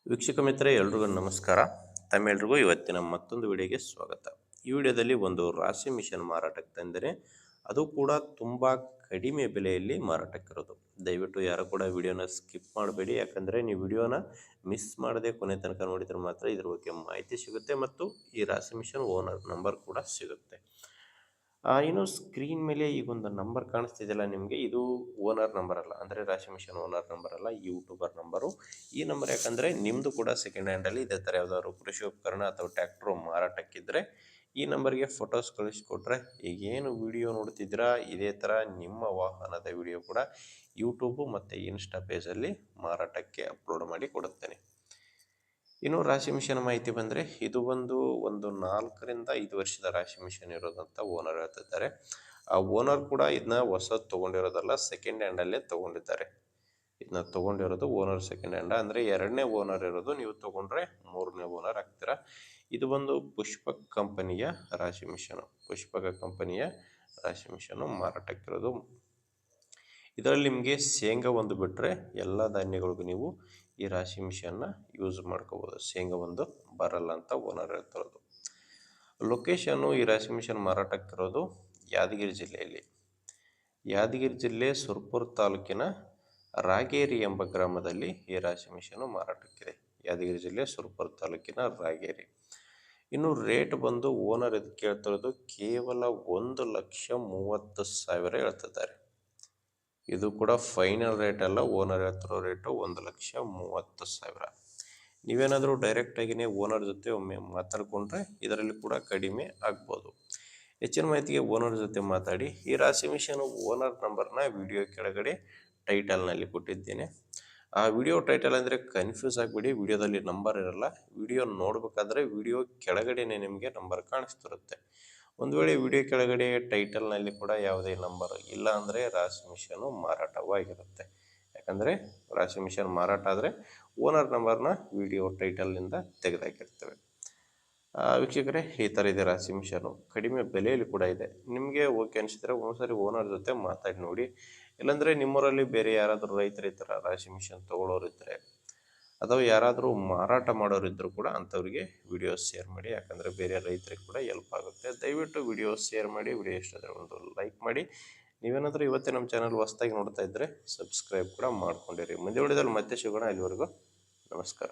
ವೀಕ್ಷಕ ಮಿತ್ರರೇ ಎಲ್ರಿಗೂ ನಮಸ್ಕಾರ. ತಮ್ಮೆಲ್ರಿಗೂ ಇವತ್ತಿನ ಮತ್ತೊಂದು ವಿಡಿಯೋಗೆ ಸ್ವಾಗತ. ಈ ವಿಡಿಯೋದಲ್ಲಿ ಒಂದು ರಾಶಿ ಮಿಷನ್ ಮಾರಾಟಕ್ಕೆ ತಂದರೆ ಅದು ಕೂಡ ತುಂಬ ಕಡಿಮೆ ಬೆಲೆಯಲ್ಲಿ ಮಾರಾಟಕ್ಕಿರೋದು. ದಯವಿಟ್ಟು ಯಾರು ಕೂಡ ವಿಡಿಯೋನ ಸ್ಕಿಪ್ ಮಾಡಬೇಡಿ, ಯಾಕಂದರೆ ನೀವು ವಿಡಿಯೋನ ಮಿಸ್ ಮಾಡದೆ ಕೊನೆ ತನಕ ನೋಡಿದರೆ ಮಾತ್ರ ಇದ್ರ ಬಗ್ಗೆ ಮಾಹಿತಿ ಸಿಗುತ್ತೆ ಮತ್ತು ಈ ರಾಶಿ ಮಿಷನ್ ಓನರ್ ನಂಬರ್ ಕೂಡ ಸಿಗುತ್ತೆ. ಇನ್ನು ಸ್ಕ್ರೀನ್ ಮೇಲೆ ಈಗ ಒಂದು ನಂಬರ್ ಕಾಣಿಸ್ತಿದೆಯಲ್ಲ ನಿಮಗೆ, ಇದು ಓನರ್ ನಂಬರ್ ಅಲ್ಲ, ಅಂದರೆ ರಾಶಿ ಮಿಷನ್ ಓನರ್ ನಂಬರ್ ಅಲ್ಲ, ಯೂಟ್ಯೂಬರ್ ನಂಬರು. ಈ ನಂಬರ್ ಯಾಕಂದರೆ ನಿಮ್ಮದು ಕೂಡ ಸೆಕೆಂಡ್ ಹ್ಯಾಂಡಲ್ಲಿ ಇದೇ ಥರ ಯಾವುದಾದ್ರು ಕೃಷಿ ಉಪಕರಣ ಅಥವಾ ಟ್ರ್ಯಾಕ್ಟ್ರು ಮಾರಾಟಕ್ಕಿದ್ದರೆ ಈ ನಂಬರ್ಗೆ ಫೋಟೋಸ್ ಕಳಿಸ್ಕೊಟ್ರೆ ಈಗೇನು ವಿಡಿಯೋ ನೋಡ್ತಿದ್ದೀರಾ ಇದೇ ಥರ ನಿಮ್ಮ ವಾಹನದ ವಿಡಿಯೋ ಕೂಡ ಯೂಟ್ಯೂಬು ಮತ್ತು ಇನ್ಸ್ಟಾ ಪೇಜಲ್ಲಿ ಮಾರಾಟಕ್ಕೆ ಅಪ್ಲೋಡ್ ಮಾಡಿ ಕೊಡುತ್ತೇನೆ. ಇನ್ನು ರಾಶಿ ಮಿಷನ್ ಮಾಹಿತಿ ಬಂದರೆ ಇದು ಒಂದು 4ರಿಂದ 5 ವರ್ಷದ ರಾಶಿ ಮಿಷನ್ ಇರೋದಂತ ಓನರ್ ಹೇಳ್ತಿದ್ದಾರೆ. ಆ ಓನರ್ ಕೂಡ ಇದನ್ನ ಹೊಸದು ತೊಗೊಂಡಿರೋದಲ್ಲ, ಸೆಕೆಂಡ್ ಹ್ಯಾಂಡಲ್ಲೇ ತೊಗೊಂಡಿದ್ದಾರೆ. ಇದನ್ನ ತೊಗೊಂಡಿರೋದು ಓನರ್ ಸೆಕೆಂಡ್ ಹ್ಯಾಂಡ್, ಅಂದರೆ 2ನೇ ಓನರ್ ಇರೋದು, ನೀವು ತೊಗೊಂಡ್ರೆ 3ನೇ ಓನರ್ ಆಗ್ತೀರಾ. ಇದು ಪುಷ್ಪಕ್ ಕಂಪನಿಯ ರಾಶಿ ಮಿಷನು, ಪುಷ್ಪಕ ಕಂಪನಿಯ ರಾಶಿ ಮಿಷನು ಮಾರಾಟಕ್ಕಿರೋದು. ಇದರಲ್ಲಿ ನಿಮಗೆ ಶೇಂಗಾ ಒಂದು ಬಿಟ್ಟರೆ ಎಲ್ಲ ಧಾನ್ಯಗಳಿಗೂ ನೀವು ಈ ರಾಶಿ ಮಿಷನ್ನ ಯೂಸ್ ಮಾಡ್ಕೋಬೋದು. ಶೇಂಗಾ ಒಂದು ಬರಲ್ಲ ಅಂತ ಓನರ್ ಹೇಳ್ತಿರೋದು. ಲೊಕೇಶನ್ನು ಈ ರಾಶಿ ಮಿಷನ್ ಮಾರಾಟಕ್ಕಿರೋದು ಯಾದಗಿರಿ ಜಿಲ್ಲೆಯಲ್ಲಿ. ಯಾದಗಿರಿ ಜಿಲ್ಲೆ ಸುರಪುರ ತಾಲೂಕಿನ ರಾಗೇರಿ ಎಂಬ ಗ್ರಾಮದಲ್ಲಿ ಈ ರಾಶಿ ಮಿಷನು ಮಾರಾಟಕ್ಕಿದೆ. ಯಾದಗಿರಿ ಜಿಲ್ಲೆ ಸುರಪುರ ತಾಲೂಕಿನ ರಾಗೇರಿ. ಇನ್ನು ರೇಟ್ ಓನರ್ ಇದು ಕೇಳ್ತಿರೋದು ಕೇವಲ 1,30,000 ಹೇಳ್ತಿದ್ದಾರೆ. ಇದು ಕೂಡ ಫೈನಲ್ ರೇಟ್ ಅಲ್ಲ, ಓನರ್ ಹೇಳ್ತಿರೋ ರೇಟು 1,30,000. ನೀವೇನಾದರೂ ಡೈರೆಕ್ಟಾಗಿಯೇ ಓನರ್ ಜೊತೆ ಒಮ್ಮೆ ಮಾತಾಡಿಕೊಂಡ್ರೆ ಇದರಲ್ಲಿ ಕೂಡ ಕಡಿಮೆ ಆಗ್ಬೋದು. ಹೆಚ್ಚಿನ ಮಾಹಿತಿಗೆ ಓನರ್ ಜೊತೆ ಮಾತಾಡಿ. ಈ ರಾಶಿ ಮಿಷನ್ ಓನರ್ ನಂಬರ್ನ ವಿಡಿಯೋ ಕೆಳಗಡೆ ಟೈಟಲ್ನಲ್ಲಿ ಕೊಟ್ಟಿದ್ದೇನೆ. ಆ ವಿಡಿಯೋ ಟೈಟಲ್ ಅಂದರೆ ಕನ್ಫ್ಯೂಸ್ ಆಗಿಬಿಡಿ, ವಿಡಿಯೋದಲ್ಲಿ ನಂಬರ್ ಇರಲ್ಲ. ವಿಡಿಯೋ ನೋಡಬೇಕಾದ್ರೆ ವಿಡಿಯೋ ಕೆಳಗಡೆನೇ ನಿಮಗೆ ನಂಬರ್ ಕಾಣಿಸ್ತಿರುತ್ತೆ. ಒಂದು ವೇಳೆ ವಿಡಿಯೋ ಕೆಳಗಡೆ ಟೈಟಲ್ನಲ್ಲಿ ಕೂಡ ಯಾವುದೇ ನಂಬರ್ ಇಲ್ಲ ಅಂದರೆ ರಾಶಿ ಮಿಷನು ಮಾರಾಟವಾಗಿರುತ್ತೆ. ಯಾಕಂದರೆ ರಾಶಿ ಮಿಷನ್ ಮಾರಾಟ ಆದರೆ ಓನರ್ ನಂಬರ್ನ ವಿಡಿಯೋ ಟೈಟಲ್ನಿಂದ ತೆಗೆದಾಕಿರ್ತೇವೆ. ವೀಕ್ಷಕರೇ, ಈ ಥರ ಇದೆ ರಾಶಿ ಮಿಷನು, ಕಡಿಮೆ ಬೆಲೆಯಲ್ಲಿ ಕೂಡ ಇದೆ. ನಿಮಗೆ ಓಕೆ ಅನಿಸಿದರೆ ಒಂದ್ಸರಿ ಓನರ್ ಜೊತೆ ಮಾತಾಡಿ ನೋಡಿ. ಇಲ್ಲಾಂದರೆ ನಿಮ್ಮೂರಲ್ಲಿ ಬೇರೆ ಯಾರಾದರೂ ರೈತರು ಈ ಥರ ರಾಶಿ ಮಿಷನ್ ತೊಗೊಳ್ಳೋರಿದ್ದರೆ ಅಥವಾ ಯಾರಾದರೂ ಮಾರಾಟ ಮಾಡೋರಿದ್ದರೂ ಕೂಡ ಅಂಥವ್ರಿಗೆ ವಿಡಿಯೋ ಶೇರ್ ಮಾಡಿ, ಯಾಕಂದರೆ ಬೇರೆ ರೈತರಿಗೆ ಕೂಡ ಹೆಲ್ಪ್ ಆಗುತ್ತೆ. ದಯವಿಟ್ಟು ವಿಡಿಯೋ ಶೇರ್ ಮಾಡಿ. ವಿಡಿಯೋ ಇಷ್ಟ ಆದರೆ ಒಂದು ಲೈಕ್ ಮಾಡಿ. ನೀವೇನಾದರೂ ಇವತ್ತೇ ನಮ್ಮ ಚಾನಲ್ ಹೊಸದಾಗಿ ನೋಡ್ತಾ ಇದ್ದರೆ ಸಬ್ಸ್ಕ್ರೈಬ್ ಕೂಡ ಮಾಡ್ಕೊಂಡಿರಿ. ಮುಂದೆ ವಿಡಿಯೋದಲ್ಲಿ ಮತ್ತೆ ಸಿಗೋಣ. ಅಲ್ಲಿವರೆಗೂ ನಮಸ್ಕಾರ.